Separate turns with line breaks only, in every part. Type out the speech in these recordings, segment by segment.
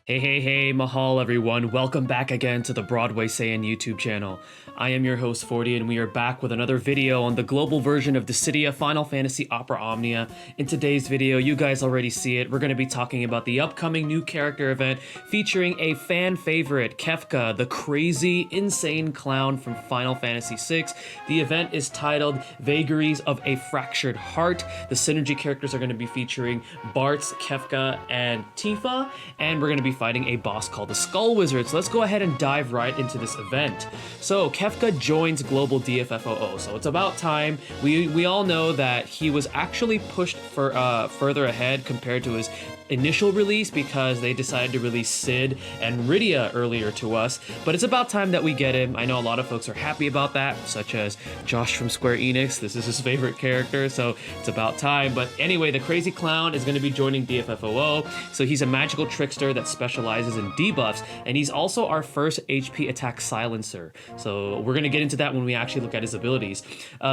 Hey, mahal everyone. Welcome back again to the Broadway Saiyan YouTube channel. I am your host 40 and we are back with another video on the global version of Dissidia Final Fantasy Opera Omnia. In today's video, you guys already see it, we're going to be talking about the upcoming new character event featuring a fan favorite, Kefka, the crazy, insane clown from Final Fantasy VI. The event is titled Vagaries of a Fractured Heart. The synergy characters are going to be featuring Bartz, Kefka, and Tifa, and we're going to be fighting a boss called the Skull Wizard. So let's go ahead and dive right into this event. So Kefka joins Global DFFOO. So it's about time. We all know that he was actually pushed for further ahead compared to his initial release because they decided to release Sid and Rydia earlier to us, but it's about time that we get him. I know a lot of folks are happy about that, such as Josh from Square Enix. This is his favorite character, so it's about time. But anyway, the crazy clown is going to be joining DFFOO. So he's a magical trickster that specializes in debuffs, and he's also our first HP attack silencer. So we're going to get into that when we actually look at his abilities.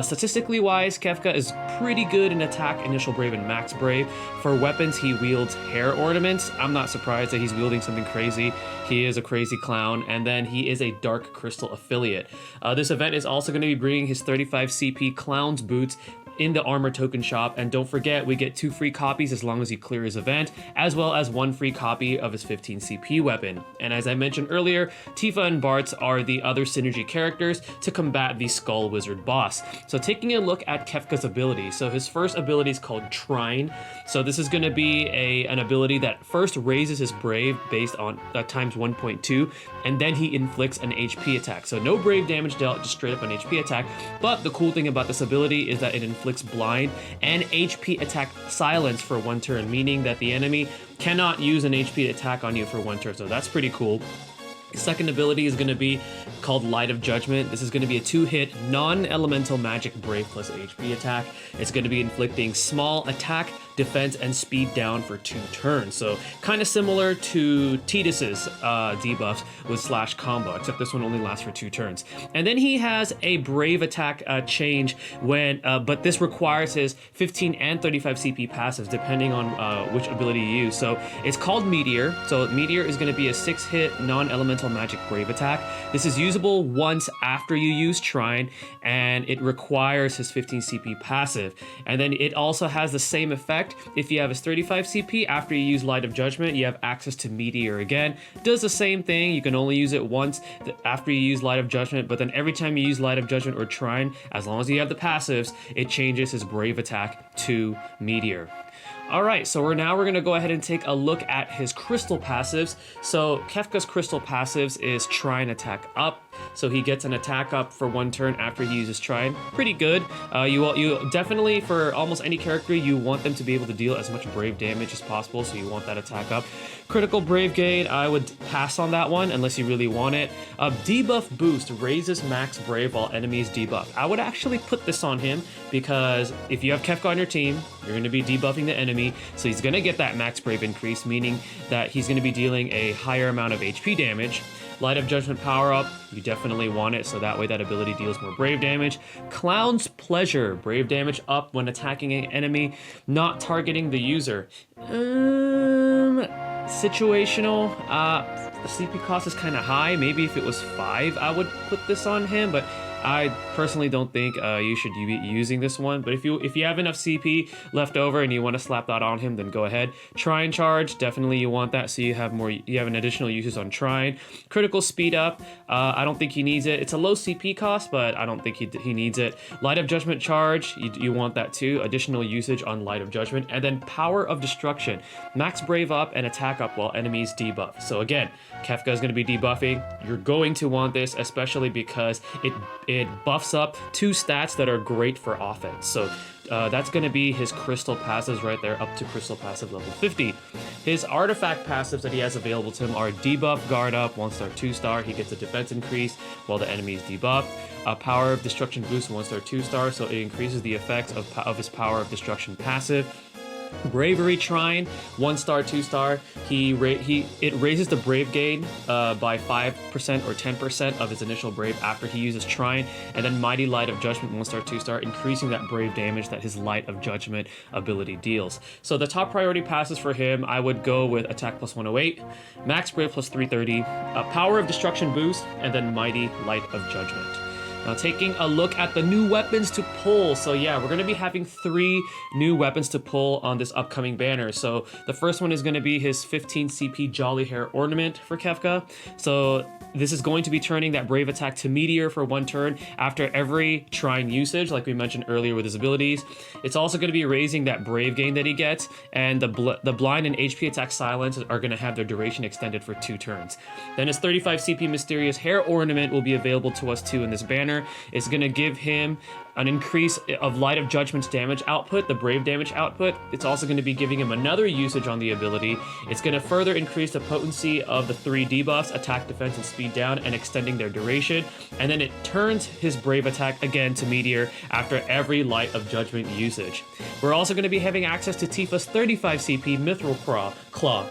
Statistically wise, Kefka is pretty good in attack, initial brave, and max brave. For weapons, he wields hair ornaments. I'm not surprised that he's wielding something crazy. He is a crazy clown, and then he is a Dark Crystal affiliate. This event is also going to be bringing his 35 CP Clown's Boots in the armor token shop, and don't forget we get 2 free copies as long as you clear his event, as well as 1 free copy of his 15 CP weapon. And as I mentioned earlier, Tifa and Bartz are the other synergy characters to combat the Skull Wizard boss. So taking a look at Kefka's ability, so his first ability is called Trine. So this is going to be an ability that first raises his brave based on times 1.2, and then he inflicts an HP attack. So no brave damage dealt, just straight up an HP attack. But the cool thing about this ability is that it inflicts blind and HP attack silence for 1 turn, meaning that the enemy cannot use an HP attack on you for 1 turn. So that's pretty cool. His second ability is going to be called Light of Judgment. This is going to be a 2-hit non-elemental magic brave plus HP attack. It's going to be inflicting small attack, defense, and speed down for 2 turns. So kind of similar to Tidus's debuffs with slash combo, except this one only lasts for 2 turns. And then he has a brave attack change when, but this requires his 15 and 35 CP passives depending on which ability you use. So it's called Meteor. So Meteor is going to be a 6-hit non-elemental magic brave attack. This is usable once after you use Trine, and it requires his 15 CP passive. And then it also has the same effect. If you have his 35 CP, after you use Light of Judgment, you have access to Meteor again. Does the same thing. You can only use it once after you use Light of Judgment, but then every time you use Light of Judgment or Trine, as long as you have the passives, it changes his brave attack to Meteor. Alright, so we're going to go ahead and take a look at his crystal passives. So Kefka's crystal passives is Trine attack up. So he gets an attack up for 1 turn after he uses Trine. Pretty good. You definitely, for almost any character, you want them to be able to deal as much brave damage as possible, so you want that attack up. Critical Brave Gate, I would pass on that one unless you really want it. Debuff Boost raises max brave while enemies debuff. I would actually put this on him because if you have Kefka on your team, you're going to be debuffing the enemy, so he's going to get that max brave increase, meaning that he's going to be dealing a higher amount of HP damage. Light of Judgment power up, you definitely want it, so that way that ability deals more brave damage. Clown's Pleasure, brave damage up when attacking an enemy, not targeting the user. Situational. The CP cost is kind of high. Maybe if it was 5, I would put this on him, but I personally don't think you should be using this one. But if you have enough CP left over and you want to slap that on him, then go ahead. Trine Charge, definitely you want that, so you have an additional uses on Trine. Critical Speed Up, I don't think he needs it. It's a low CP cost, but I don't think he needs it. Light of Judgment Charge, you want that too. Additional usage on Light of Judgment. And then Power of Destruction, max brave up and attack up while enemies debuff. So again, Kefka is going to be debuffing. You're going to want this, especially because it buffs up 2 stats that are great for offense. So that's going to be his crystal passives right there, up to crystal passive level 50. His artifact passives that he has available to him are debuff, guard up, 1-star, 2-star. He gets a defense increase while the enemy is debuffed. Power of Destruction boost, 1-star, 2-star, so it increases the effects of his Power of Destruction passive. Bravery Trine, 1-star, 2-star. It raises the Brave gain by 5% or 10% of his initial Brave after he uses Trine, and then Mighty Light of Judgment, 1-star, 2-star, increasing that Brave damage that his Light of Judgment ability deals. So the top priority passes for him, I would go with Attack plus 108, Max Brave plus 330, Power of Destruction boost, and then Mighty Light of Judgment. Now taking a look at the new weapons to pull. So yeah, we're gonna be having 3 new weapons to pull on this upcoming banner. So the first one is gonna be his 15 CP Jolly Hair Ornament for Kefka. So this is going to be turning that Brave attack to Meteor for 1 turn after every Trine usage, like we mentioned earlier with his abilities. It's also going to be raising that Brave gain that he gets, and the Blind and HP attack Silence are going to have their duration extended for 2 turns. Then his 35 CP Mysterious Hair Ornament will be available to us too in this banner. It's going to give him an increase of Light of Judgment's damage output, the Brave damage output. It's also going to be giving him another usage on the ability. It's going to further increase the potency of the 3 debuffs, attack, defense, and speed down, and extending their duration. And then it turns his Brave attack again to Meteor after every Light of Judgment usage. We're also going to be having access to Tifa's 35 CP Mithril Claw.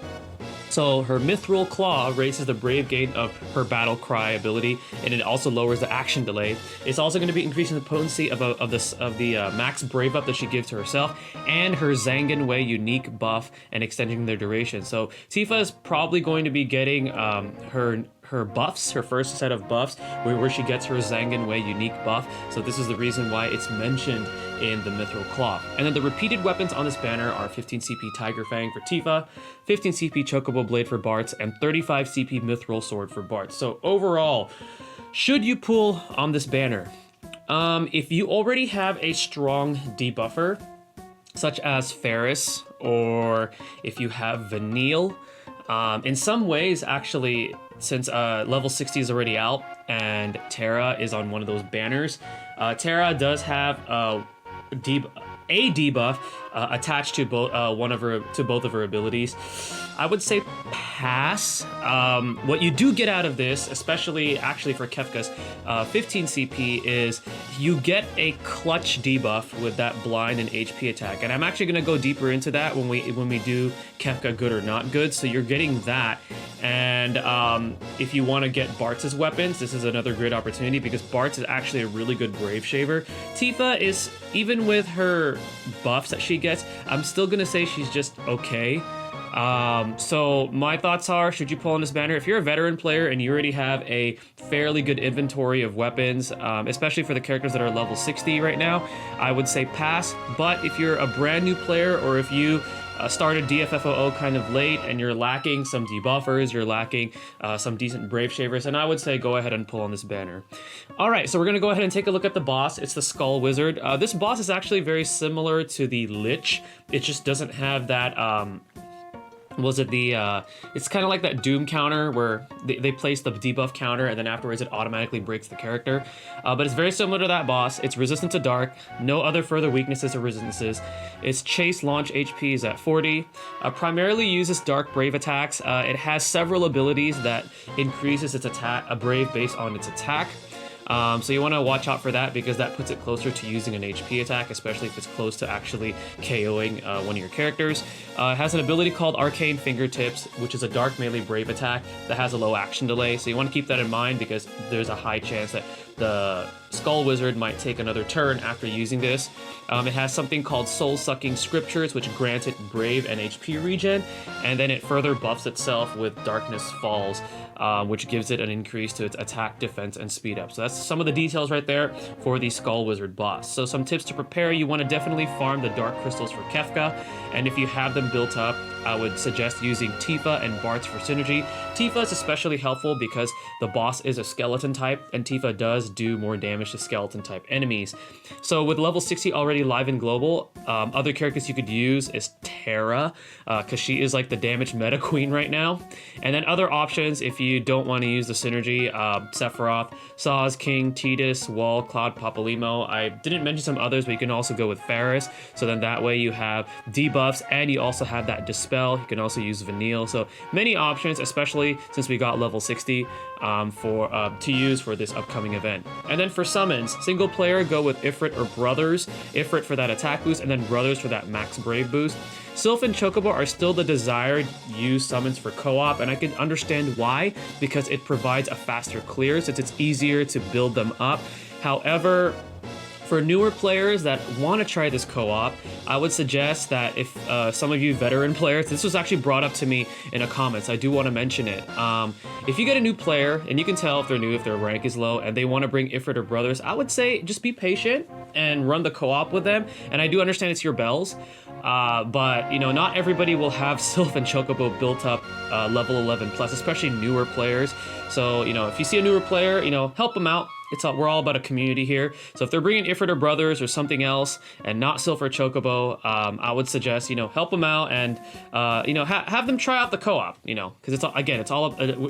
So her Mithril Claw raises the Brave gain of her Battle Cry ability, and it also lowers the action delay. It's also going to be increasing the potency of the max Brave up that she gives to herself, and her Zangan Way unique buff and extending their duration. So Tifa is probably going to be getting her buffs, her first set of buffs, where she gets her Zangan Way unique buff. So this is the reason why it's mentioned in the Mithril Claw. And then the repeated weapons on this banner are 15 CP Tiger Fang for Tifa, 15 CP Chocobo Blade for Bartz, and 35 CP Mithril Sword for Bartz. So overall, should you pull on this banner? If you already have a strong debuffer, such as Ferris, or if you have Vanille, in some ways, actually, since level 60 is already out and Terra is on one of those banners, Terra does have a debuff attached to both both of her abilities. I would say pass. What you do get out of this, especially actually for Kefka's 15 CP, is you get a clutch debuff with that blind and HP attack. And I'm actually going to go deeper into that when we do Kefka good or not good. So you're getting that. And if you want to get Bartz's weapons, this is another great opportunity because Bartz is actually a really good Brave shaver. Tifa is, even with her buffs that she gets, I'm still going to say she's just okay. So my thoughts are, should you pull on this banner? If you're a veteran player and you already have a fairly good inventory of weapons, especially for the characters that are level 60 right now, I would say pass. But if you're a brand new player, or if you started DFFOO kind of late and you're lacking some debuffers, you're lacking some decent Brave shavers, and I would say go ahead and pull on this banner. Alright, so we're going to go ahead and take a look at the boss. It's the Skull Wizard. This boss is actually very similar to the Lich. It just doesn't have that it's kind of like that Doom counter where they place the debuff counter and then afterwards it automatically breaks the character. But it's very similar to that boss. It's resistant to dark, no other further weaknesses or resistances. Its chase launch HP is at 40. Primarily uses dark Brave attacks. It has several abilities that increases its attack, a Brave based on its attack. So you want to watch out for that because that puts it closer to using an HP attack, especially if it's close to actually KOing one of your characters. It has an ability called Arcane Fingertips, which is a dark melee Brave attack that has a low action delay. So you want to keep that in mind because there's a high chance that the Skull Wizard might take another turn after using this. It has something called Soul-Sucking Scriptures, which grants it Brave and HP regen, and then it further buffs itself with Darkness Falls, which gives it an increase to its attack, defense, and speed up. So that's some of the details right there for the Skull Wizard boss. So some tips to prepare: you want to definitely farm the Dark Crystals for Kefka, and if you have them built up, I would suggest using Tifa and Bartz for synergy. Tifa is especially helpful because the boss is a skeleton type, and Tifa does do more damage to skeleton type enemies. So with level 60 already live in global, other characters you could use is Terra, because she is like the damage meta queen right now. And then other options, if you don't want to use the synergy, Sephiroth, Saz, King, Tidus, Wall, Cloud, Papalymo. I didn't mention some others, but you can also go with Ferris. So then that way you have debuffs and you also have that Dispel. You can also use Vanille. So many options, especially since we got level 60 to use for this upcoming event. event. And then for summons, single player go with Ifrit or Brothers. Ifrit for that attack boost, and then Brothers for that max Brave boost. Sylph and Chocobo are still the desired use summons for co-op, and I can understand why, because it provides a faster clear since it's easier to build them up. However, for newer players that want to try this co-op, I would suggest that if some of you veteran players, this was actually brought up to me in a comment, so I do want to mention it. If you get a new player, and you can tell if they're new, if their rank is low, and they want to bring Ifrit or Brothers, I would say just be patient and run the co-op with them. And I do understand it's your bells, but you know, not everybody will have Sylph and Chocobo built up level 11 plus, especially newer players. So, you know, if you see a newer player, you know, help them out. We're all about a community here. So if they're bringing Ifrit or Brothers or something else and not Sylph or Chocobo, I would suggest, you know, help them out and, you know, have them try out the co-op, you know, because it's all, again,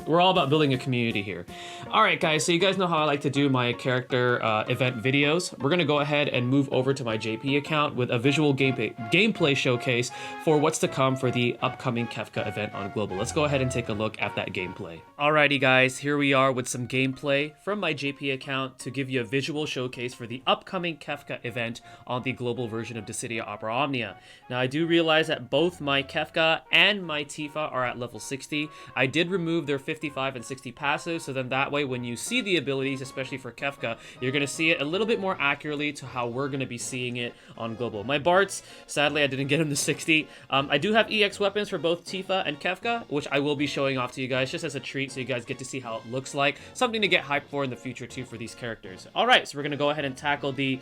we're all about building a community here. All right, guys, so you guys know how I like to do my character event videos. We're going to go ahead and move over to my JP account with a visual gameplay showcase for what's to come for the upcoming KEFKA event on Global. Let's go ahead and take a look at that gameplay. Alrighty, guys, here we are with some gameplay from my JP account to give you a visual showcase for the upcoming KEFKA event on the global version of Dissidia Opera Omnia. Now, I do realize that both my KEFKA and my Tifa are at level 60. I did remove their 55 and 60 passives, so then that way when you see the abilities, especially for KEFKA, you're going to see it a little bit more accurately to how we're going to be seeing it on Global. My Barts, sadly, I didn't get him to 60. I do have EX weapons for both Tifa and KEFKA, which I will be showing off to you guys just as a treat so you guys get to see how it looks like. Something to get hyped for in the future, too, for these characters. All right, so we're going to go ahead and tackle the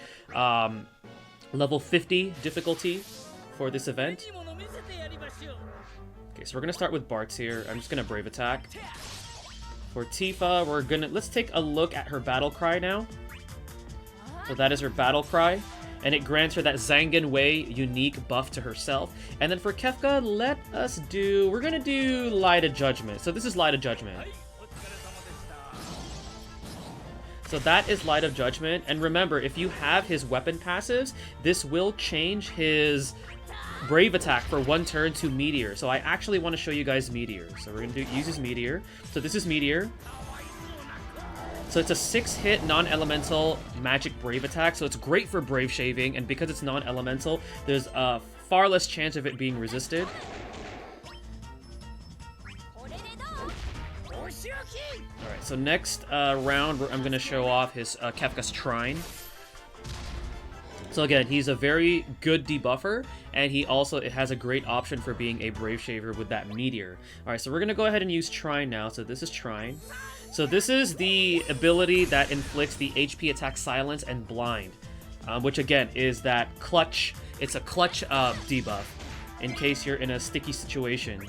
level 50 difficulty for this event. Okay, so we're going to start with Bart's here. I'm just going to Brave Attack. For Tifa, let's take a look at her Battle Cry now. So that is her Battle Cry, and it grants her that Zangan Wei unique buff to herself. And then for KEFKA, we're going to do Light of Judgment. So this is Light of Judgment. So that is Light of Judgment, and remember, if you have his weapon passives, this will change his Brave Attack for one turn to Meteor. So I actually want to show you guys Meteor. So we're going to use his Meteor. So this is Meteor. So it's a 6-hit non-elemental magic Brave Attack, so it's great for Brave Shaving, and because it's non-elemental, there's a far less chance of it being resisted. Alright, so next round, I'm going to show off his KEFKA's Trine. So again, he's a very good debuffer, and it has a great option for being a Brave Shaver with that Meteor. Alright, so we're going to go ahead and use Trine now. So this is Trine. So this is the ability that inflicts the HP attack Silence and Blind, which again is that clutch. It's a clutch debuff in case you're in a sticky situation.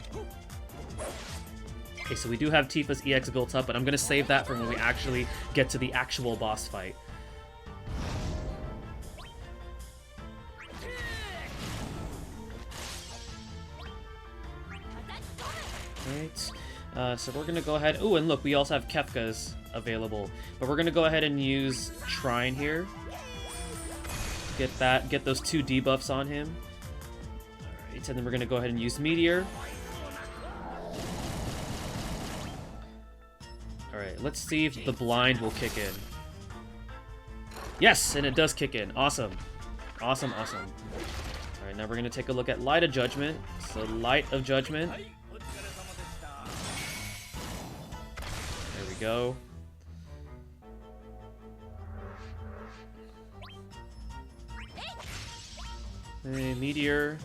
Okay, so we do have Tifa's EX built up, but I'm going to save that for when we actually get to the actual boss fight. Alright, so we're going to go ahead... Oh, and look, we also have KEFKA's available. But we're going to go ahead and use Trine here. Get those 2 debuffs on him. Alright, and then we're going to go ahead and use Meteor. Alright, let's see if the Blind will kick in. Yes, and it does kick in. Awesome. Awesome, awesome. Alright, now we're going to take a look at Light of Judgment. So, Light of Judgment. There we go. Hey, Meteor.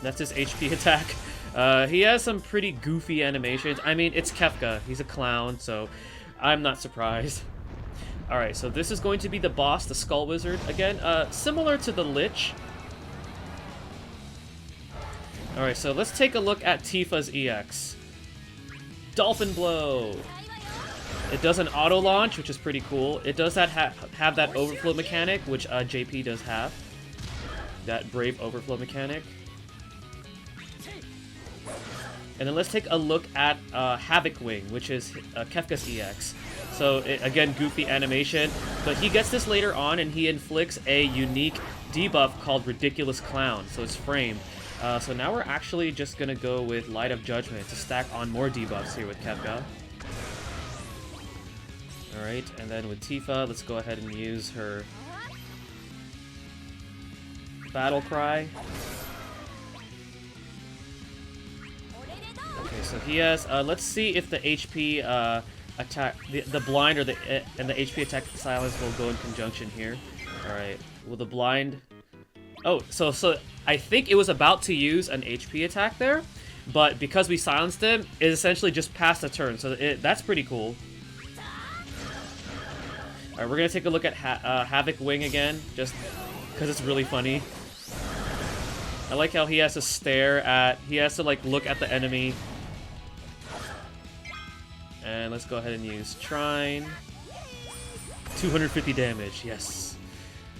That's his HP attack. He has some pretty goofy animations. I mean, it's KEFKA. He's a clown, so I'm not surprised. Alright, so this is going to be the boss, the Skull Wizard. Again, similar to the Lich. Alright, so let's take a look at Tifa's EX. Dolphin Blow! It does an auto launch, which is pretty cool. It does have that overflow mechanic, which JP does have. That Brave overflow mechanic. And then let's take a look at Havoc Wing, which is KEFKA's EX. So, again, goofy animation. But he gets this later on, and he inflicts a unique debuff called Ridiculous Clown, so it's framed. So now we're actually just gonna go with Light of Judgment to stack on more debuffs here with Kefka. Alright, and then with Tifa, let's go ahead and use her Battle Cry. Okay, so he has, let's see if the HP attack, the blind or and the HP attack silence will go in conjunction here. Alright, will the blind... Oh, so I think it was about to use an HP attack there, but because we silenced him, it essentially just passed a turn, so that's pretty cool. Alright, we're gonna take a look at Havoc Wing again, just because it's really funny. I like how he has to stare at, he has to like look at the enemy. And let's go ahead and use Trine. 250 damage, yes.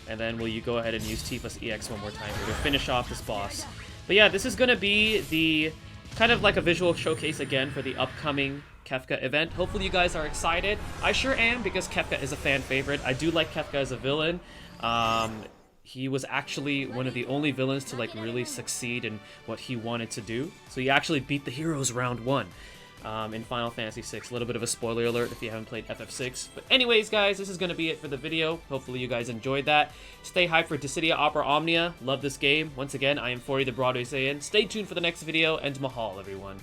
And then will you go ahead and use Tifa's EX one more time here to finish off this boss. But yeah, this is gonna be the kind of like a visual showcase again for the upcoming Kefka event. Hopefully you guys are excited. I sure am, because Kefka is a fan favorite. I do like Kefka as a villain. He was actually one of the only villains to like really succeed in what he wanted to do. So he actually beat the heroes round 1 in Final Fantasy VI. A little bit of a spoiler alert if you haven't played FF6. But anyways, guys, this is going to be it for the video. Hopefully you guys enjoyed that. Stay hyped for Dissidia Opera Omnia. Love this game. Once again, I am 40 the Broadway Saiyan. Stay tuned for the next video, and mahal, everyone.